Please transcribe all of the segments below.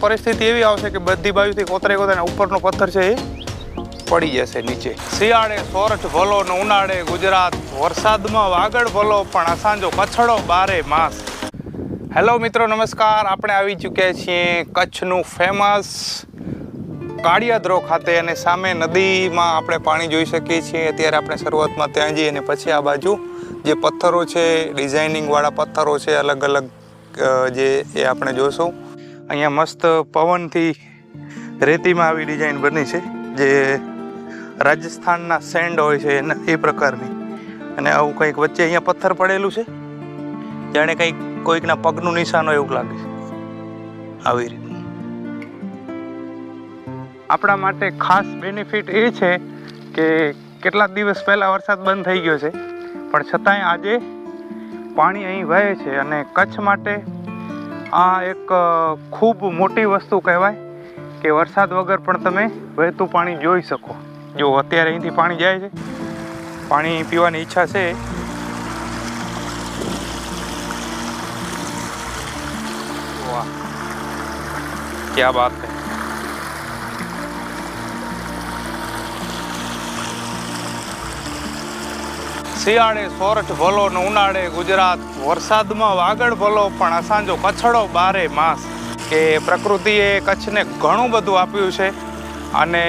પરિસ્થિતિ એવી આવશે કે બધી બાજુથી કોતરે ઉપરનો પથ્થર છે એ પડી જશે નીચે. શિયાળે સોરઠ ભલો ને ઉનાળે ગુજરાત, વરસાદમાં વાગડ ભલો પણ અસાંજો કચ્છડો બારે માસ. હેલો મિત્રો, નમસ્કાર. આપણે આવી ચૂક્યા છીએ કચ્છનું ફેમસ કાળિયાદ્રો ખાતે અને સામે નદીમાં આપણે પાણી જોઈ શકીએ છીએ. અત્યારે આપણે શરૂઆતમાં ત્યાં જઈએ અને પછી આ બાજુ જે પથ્થરો છે, ડિઝાઇનિંગવાળા પથ્થરો છે અલગ અલગ જે એ આપણે જોશું. અહીંયા મસ્ત પવનથી રેતીમાં આવી ડિઝાઇન બની છે જે રાજસ્થાનના સેન્ડ હોય છે એ પ્રકારની. અને આવું કંઈક વચ્ચે અહીંયા પથ્થર પડેલું છે, જાણે કંઈક કોઈકના પગનું નિશાન હોય એવું લાગે છે. આવી રીતે આપણા માટે ખાસ બેનિફિટ એ છે કે કેટલાક દિવસ પહેલાં વરસાદ બંધ થઈ ગયો છે, પણ છતાંય આજે પાણી અહીં વહે છે. અને કચ્છ માટે આ એક ખૂબ મોટી વસ્તુ કહેવાય કે વરસાદ વગર પણ તમે વહેતું પાણી જોઈ શકો. જો અત્યારે અહીંથી પાણી જાય છે, પાણી પીવાની ઈચ્છા છે. વાહ, ક્યા બાત છે. શિયાળે સોરઠ ભલો ને ઉનાળે ગુજરાત, વરસાદમાં વાગડ ભલો પણ અસાંજો કચ્છડો બારે માસ. કે પ્રકૃતિએ કચ્છને ઘણું બધું આપ્યું છે. અને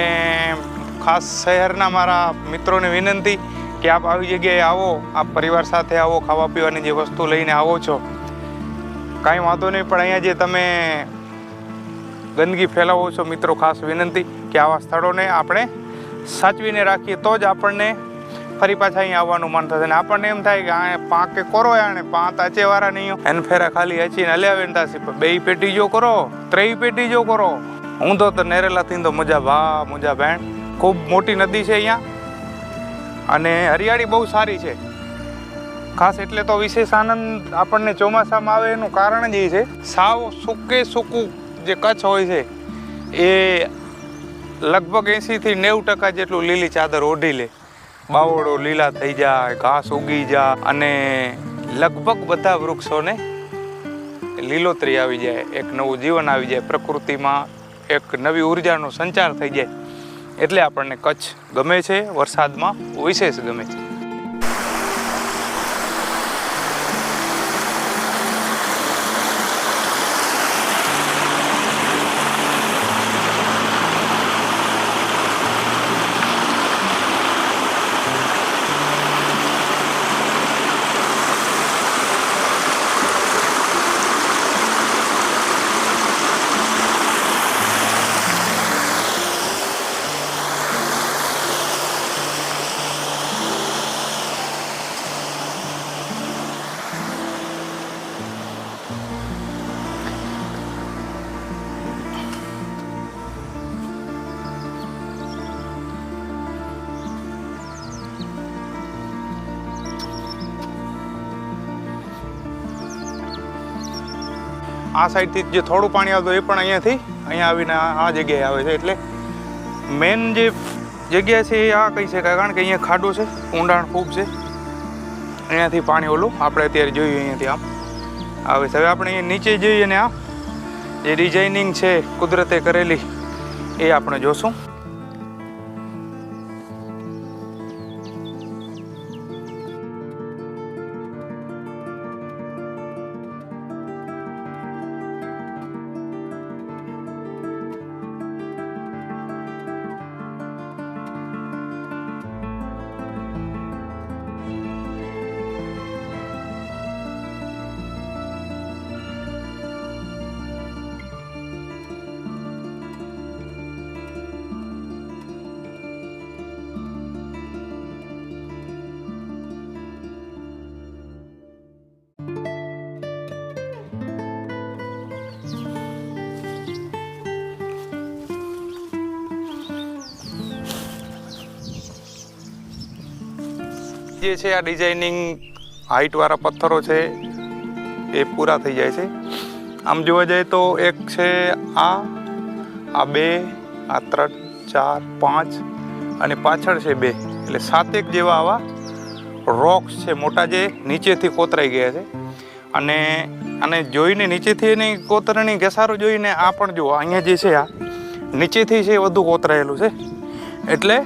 ખાસ શહેરના મારા મિત્રોને વિનંતી કે આપ આવી જગ્યાએ આવો, આપ પરિવાર સાથે આવો, ખાવા પીવાની જે વસ્તુ લઈને આવો છો કાંઈ વાંધો નહીં, પણ અહીંયા જે તમે ગંદકી ફેલાવો છો મિત્રો, ખાસ વિનંતી કે આવા સ્થળોને આપણે સાચવીને રાખીએ તો જ આપણને ફરી પાછા અહીંયા આવવાનું મન થશે. ને આપણને એમ થાય કે આ પાંકે કરો આને પાંચ આચેવાળા નહીં એને ફેરા ખાલી હચીને હલ્યા વેનતાસી બે પેટી જો કરો, ત્રય પેટી જો કરો. હું તો નેરેલા થઈને તો મજા ભા મજા ભેણ. ખૂબ મોટી નદી છે અહીંયા અને હરિયાળી બહુ સારી છે. ખાસ એટલે તો વિશેષ આનંદ આપણને ચોમાસામાં આવે એનું કારણ જ એ છે, સાવ સૂકે સૂકું જે કચ્છ હોય છે એ લગભગ 80થી 90% જેટલું લીલી ચાદર ઓઢી લે. બાવળો લીલા થઈ જાય, ઘાસ ઉગી જાય અને લગભગ બધા વૃક્ષોને લીલોતરી આવી જાય, એક નવું જીવન આવી જાય, પ્રકૃતિમાં એક નવી ઉર્જાનો સંચાર થઈ જાય. એટલે આપણને કચ્છ ગમે છે, વરસાદમાં વિશેષ ગમે છે. આ સાઈડથી જે થોડું પાણી આવતું એ પણ અહીંયા આવીને આ જગ્યાએ આવે છે. એટલે મેન જે જગ્યા છે એ આ કહી શકાય, કારણ કે અહીંયા ખાડો છે, ઊંડાણ ખૂબ છે. અહીંયાથી પાણી ઓલું આપણે અત્યારે જોયું અહીંયાથી આમ આવે છે. હવે આપણે અહીંયા નીચે જઈએ અને આ જે ડિઝાઇનિંગ છે કુદરતે કરેલી એ આપણે જોશું. જે છે આ ડિઝાઇનિંગ હાઇટવાળા પથ્થરો છે એ પૂરા થઈ જાય છે. આમ જોવા જાય તો એક છે આ બે, આ 3, 4, 5 અને પાછળ છે 2, એટલે 7 જેવા આવા રોક્સ છે મોટા જે નીચેથી કોતરાઈ ગયા છે. અને અને જોઈને નીચેથી એની કોતરણી ઘસારો જોઈને આ પણ જુઓ, અહીંયા જે છે આ નીચેથી છે વધુ કોતરાયેલું છે. એટલે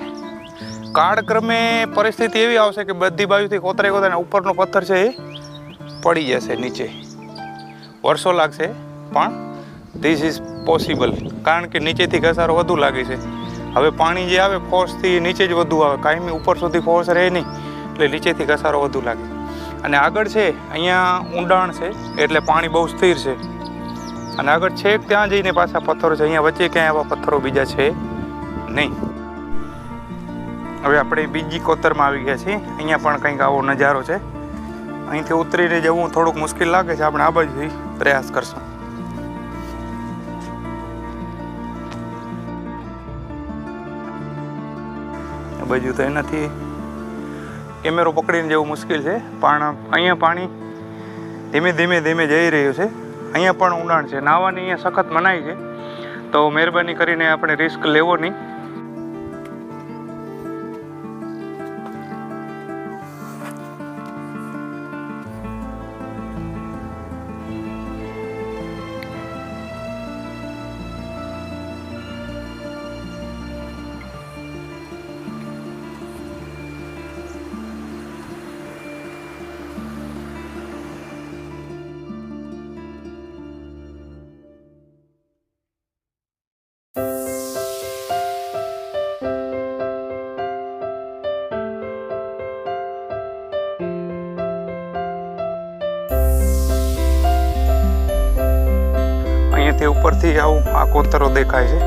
કાળક્રમે પરિસ્થિતિ એવી આવશે કે બધી બાજુથી કોતરાઈ ઉપરનો પથ્થર છે એ પડી જશે નીચે. વર્ષો લાગશે પણ ધીસ ઇઝ પોસિબલ, કારણ કે નીચેથી ઘસારો વધુ લાગે છે. હવે પાણી જે આવે ફોર્સથી નીચે જ વધુ આવે, કાયમી ઉપર સુધી ફોર્સ રહે નહીં, એટલે નીચેથી ઘસારો વધુ લાગે. અને આગળ છે અહીંયા ઊંડાણ છે એટલે પાણી બહુ સ્થિર છે. અને આગળ છેક ત્યાં જઈને પાછા પથ્થરો છે, અહીંયા વચ્ચે ક્યાંય આવા પથ્થરો બીજા છે નહીં. હવે આપણે બીજી કોતરમાં આવી ગયા છીએ. અહીંયા પણ કંઈક આવો નજારો છે. અહીંથી ઉતરીને જવું થોડુંક મુશ્કેલ લાગે છે, આપણે આ બાજુથી પ્રયાસ કરશું. આ બાજુ તો એનાથી કેમેરો પકડીને જવું મુશ્કેલ છે, પણ અહીંયા પાણી ધીમે ધીમે ધીમે જઈ રહ્યું છે. અહીંયા પણ ઊંડાણ છે. નાહવાની અહીંયા સખત મનાઈ છે, તો મહેરબાની કરીને આપણે રિસ્ક લેવો નહીં. અહીંયાથી ઉપરથી આવું આ કોતરો દેખાય છે.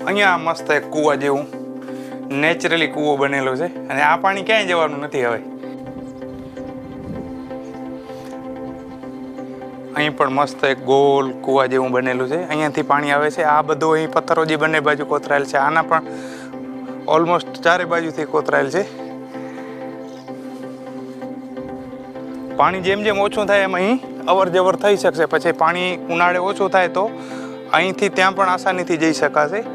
અહીંયા મસ્ત એક કૂવા જેવું નેચરલી કૂવો બનેલો છે, અને આ પાણી ક્યાંય જવાનું નથી. હવે અહીં પણ મસ્ત એક ગોલ કૂવા જેવું બનેલું છે, અહીંયાથી પાણી આવે છે. આ બધું અહીં પથ્થરો જે બંને બાજુ કોતરાયેલ છે, આના પણ ઓલમોસ્ટ ચારે બાજુથી કોતરાયેલ છે. પાણી જેમ જેમ ઓછું થાય એમ અહીં અવર જવર થઈ શકશે. પછી પાણી ઉનાળે ઓછું થાય તો અહીંથી ત્યાં પણ આસાનીથી જઈ શકાશે.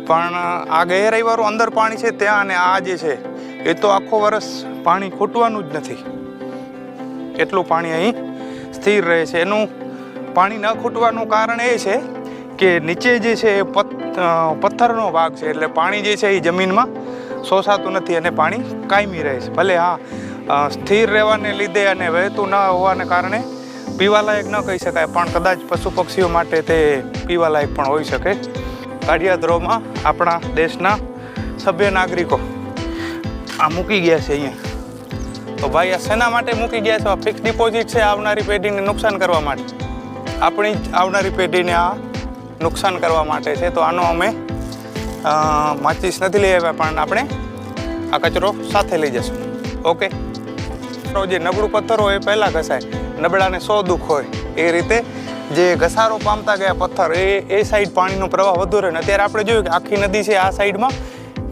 પણ આ ગહેરાઈવાળું અંદર પાણી છે ત્યાં, અને આ જે છે એ તો આખો વર્ષ પાણી ખૂટવાનું જ નથી, એટલું પાણી અહીં સ્થિર રહે છે. એનું પાણી ન ખૂટવાનું કારણ એ છે કે નીચે જે છે એ પથ્થરનો ભાગ છે, એટલે પાણી જે છે એ જમીનમાં શોષાતું નથી અને પાણી કાયમી રહે છે. ભલે હા સ્થિર રહેવાને લીધે અને વહેતું ન હોવાને કારણે પીવાલાયક ન કહી શકાય, પણ કદાચ પશુ પક્ષીઓ માટે તે પીવાલાયક પણ હોઈ શકે. કાળિયાદરોમાં આપણા દેશના સભ્ય નાગરિકો આ મૂકી ગયા છે અહીંયા. તો ભાઈ આ શેના માટે મૂકી ગયા છે? ફિક્સ ડિપોઝિટ છે આવનારી પેઢીને નુકસાન કરવા માટે, આપણી જ આવનારી પેઢીને આ નુકસાન કરવા માટે છે. તો આનો અમે માચીસ નથી લઈ આવ્યા, પણ આપણે આ કચરો સાથે લઈ જશું. ઓકે, જે નબળું પથ્થર હોય એ પહેલાં ઘસાય, નબળાને 100 દુઃખ હોય. એ રીતે જે ઘસારો પામતા ગયા પથ્થર એ સાઈડ પાણીનો પ્રવાહ વધુ રહે. અત્યારે આપણે જોયું કે આખી નદી છે આ સાઈડમાં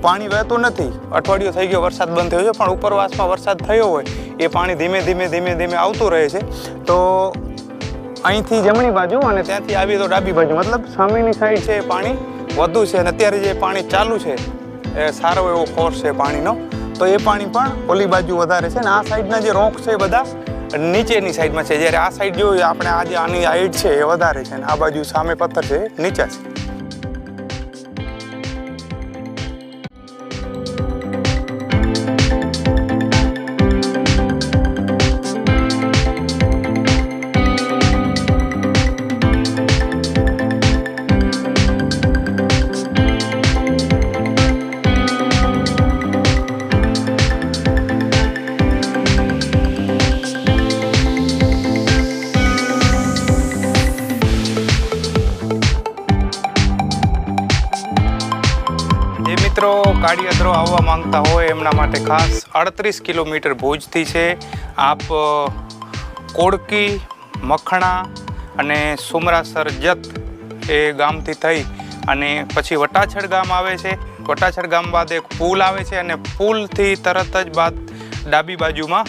પાણી વહેતું નથી. અઠવાડિયું થઈ ગયો વરસાદ બંધ થયો છે, પણ ઉપરવાસમાં વરસાદ થયો હોય એ પાણી ધીમે ધીમે ધીમે ધીમે આવતું રહે છે. તો અહીંથી જમણી બાજુ અને ત્યાંથી આવી તો ડાબી બાજુ, મતલબ સામેની સાઈડ છે એ પાણી વધુ છે. અને અત્યારે જે પાણી ચાલુ છે એ સારો એવો ફોર્સ છે પાણીનો, તો એ પાણી પણ ઓલી બાજુ વધારે છે. અને આ સાઈડના જે રોક છે એ બધા નીચેની સાઈડમાં છે, જ્યારે આ સાઈડ જોઈએ આપણે આજે આની હાઈટ છે એ વધારે છે, અને આ બાજુ સામે પથ્થર છે એ નીચા છે. મિત્રો કાળિયાદરો આવવા માંગતા હોય એમના માટે ખાસ 38 કિલોમીટર ભુજથી છે. આપ કોડકી, મખણા અને સુમરાસર જત એ ગામથી થઈ અને પછી વટાછડ ગામ આવે છે. વટાછડ ગામ બાદ એક પુલ આવે છે, અને પુલથી તરત જ બાદ ડાબી બાજુમાં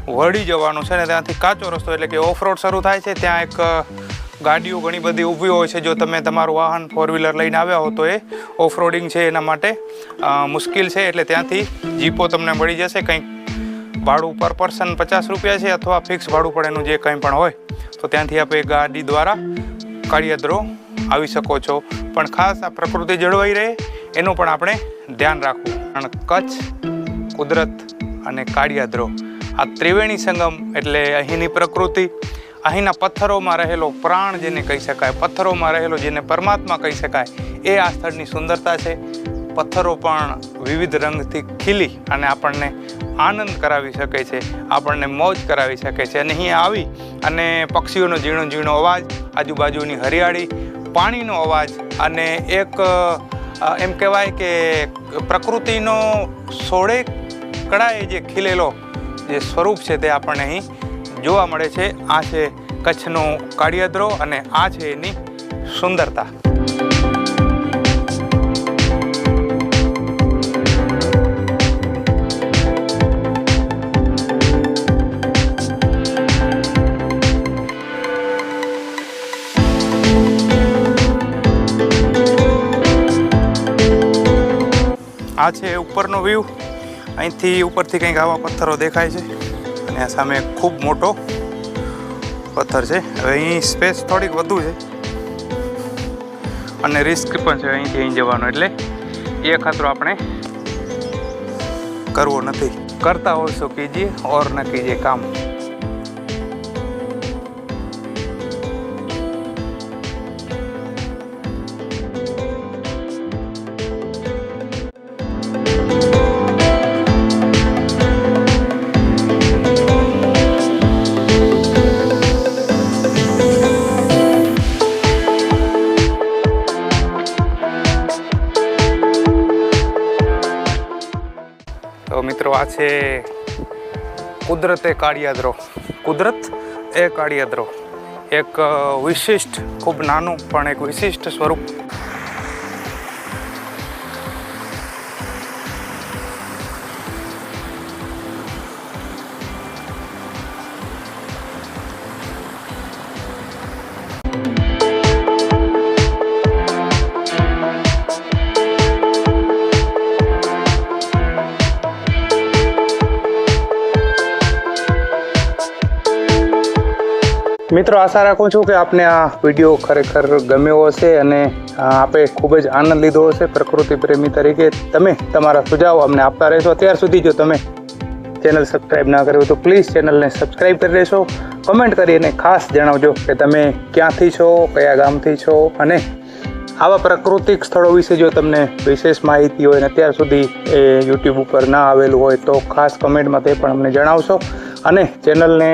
વળી જવાનું છે, અને ત્યાંથી કાચો રસ્તો એટલે કે ઓફ રોડ શરૂ થાય છે. ત્યાં એક ગાડીઓ ઘણી બધી ઊભી હોય છે. જો તમે તમારું વાહન 4 વ્હીલર લઈને આવ્યા હો તો એ ઓફ રોડિંગ છે એના માટે મુશ્કેલ છે. એટલે ત્યાંથી જીપો તમને મળી જશે. કંઈક ભાડું પર પર્સન 50 રૂપિયા છે અથવા ફિક્સ ભાડું પણ એનું જે કંઈ પણ હોય તો ત્યાંથી આપણે ગાડી દ્વારા કાળિયાદરો આવી શકો છો. પણ ખાસ આ પ્રકૃતિ જળવાઈ રહે એનું પણ આપણે ધ્યાન રાખવું. કારણ કચ્છ, કુદરત અને કાળિયાદરો આ ત્રિવેણી સંગમ એટલે અહીંની પ્રકૃતિ, અહીંના પથ્થરોમાં રહેલો પ્રાણ જેને કહી શકાય, પથ્થરોમાં રહેલો જેને પરમાત્મા કહી શકાય, એ આ સ્થળની સુંદરતા છે. પથ્થરો પણ વિવિધ રંગથી ખીલી અને આપણને આનંદ કરાવી શકે છે, આપણને મોજ કરાવી શકે છે. અને અહીંયા આવી અને પક્ષીઓનો ઝીણો ઝીણો અવાજ, આજુબાજુની હરિયાળી, પાણીનો અવાજ અને એક એમ કહેવાય કે પ્રકૃતિનો સોળે કળાએ જે ખીલેલો જે સ્વરૂપ છે તે આપણને અહીં જોવા મળે છે. આ છે કચ્છનો કાળિયાદરો અને આ છે એની સુંદરતા. આ છે ઉપરનો વ્યૂ. અહીંથી ઉપરથી કંઈક આવા પથ્થરો દેખાય છે અને આ સામે ખૂબ મોટો પથ્થર છે. હવે અહીં સ્પેસ થોડીક વધુ છે અને રિસ્ક પણ છે અહીંથી અહીં જવાનો, એટલે એ ખતરો આપણે કરવો નથી. કરતા હોય તો કીજીએ ઓર ન કીજીએ કામ. તો મિત્રો આ છે કુદરતે કાળિયાદરો. કુદરત એ કાળિયાદરો એક વિશિષ્ટ, ખૂબ નાનું પણ એક વિશિષ્ટ સ્વરૂપ. મિત્રો આશા રાખું છું કે આપને આ વિડીયો ખરેખર ગમ્યો હશે અને આપે ખૂબ જ આનંદ લીધો હશે. પ્રકૃતિ પ્રેમી તરીકે તમે તમારા સુઝાવ અમને આપતા રહેશો. અત્યાર સુધી જો તમે ચેનલ સબસ્ક્રાઈબ ના કર્યું તો પ્લીઝ ચેનલને સબસ્ક્રાઈબ કરી દેશો. કમેન્ટ કરીને ખાસ જણાવજો કે તમે ક્યાંથી છો, કયા ગામથી છો અને આવા પ્રાકૃતિક સ્થળો વિશે જો તમને વિશેષ માહિતી હોય અને અત્યાર સુધી એ યુટ્યુબ ઉપર ના આવેલું હોય તો ખાસ કમેન્ટમાં તે પણ અમને જણાવશો. અને ચેનલને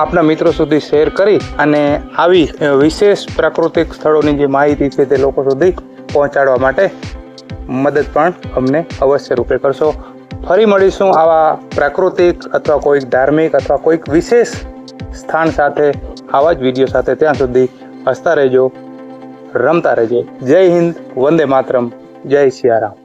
આપના મિત્રો સુધી શેર કરી અને આવી વિશેષ પ્રાકૃતિક સ્થળોની જે માહિતી છે તે લોકો સુધી પહોંચાડવા માટે મદદ પણ અમને અવશ્ય રૂપે કરશો. ફરી મળીશું આવા પ્રાકૃતિક અથવા કોઈક ધાર્મિક અથવા કોઈક વિશેષ સ્થાન સાથે, આવા જ વિડીયો સાથે. ત્યાં સુધી હસતા રહેજો, રમતા રહેજો. જય હિન્દ, વંદે માતરમ, જય સિયારામ.